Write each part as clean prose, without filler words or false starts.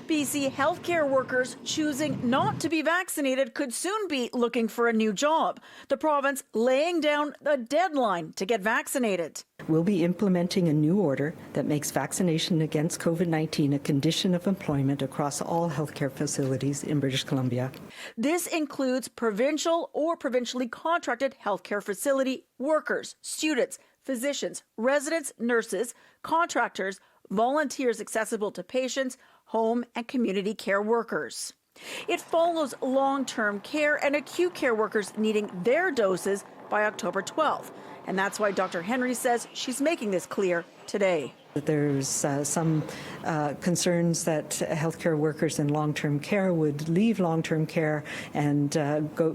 BC healthcare workers choosing not to be vaccinated could soon be looking for a new job. The province laying down a deadline to get vaccinated. We'll be implementing a new order that makes vaccination against COVID-19 a condition of employment across all healthcare facilities in British Columbia. This includes provincial or provincially contracted healthcare facility workers, students, physicians, residents, nurses, contractors, volunteers accessible to patients, home and community care workers. It follows long-term care and acute care workers needing their doses by October 12th. And that's why Dr. Henry says she's making this clear today. There's some concerns that healthcare workers in long-term care would leave long-term care and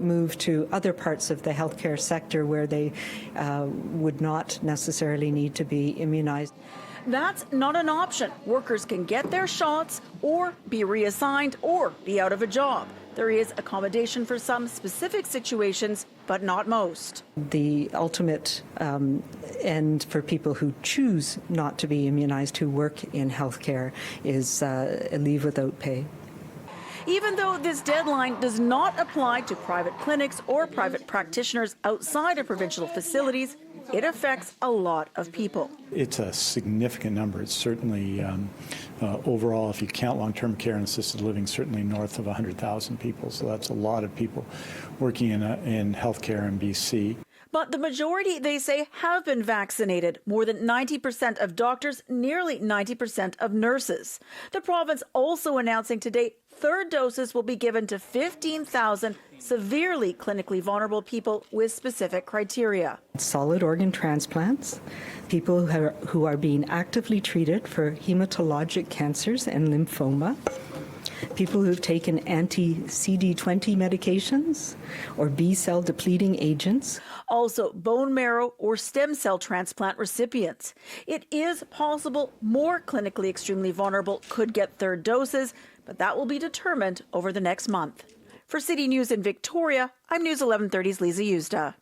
move to other parts of the healthcare sector where they would not necessarily need to be immunized. That's not an option. Workers can get their shots or be reassigned or be out of a job. There is accommodation for some specific situations, but not most. The ultimate end for people who choose not to be immunized who work in healthcare is a leave without pay. Even though this deadline does not apply to private clinics or private practitioners outside of provincial facilities, it affects a lot of people. It's a significant number. It's certainly, overall, if you count long-term care and assisted living, certainly north of 100,000 people. So that's a lot of people working in healthcare in BC. But the majority, they say, have been vaccinated. More than 90% of doctors, nearly 90% of nurses. The province also announcing today third doses will be given to 15,000 severely clinically vulnerable people with specific criteria. Solid organ transplants, people who are being actively treated for hematologic cancers and lymphoma, people who've taken anti-CD20 medications or B-cell depleting agents. Also, bone marrow or stem cell transplant recipients. It is possible more clinically extremely vulnerable could get third doses, but that will be determined over the next month. For City News in Victoria, I'm News 1130's Lisa Yuzda.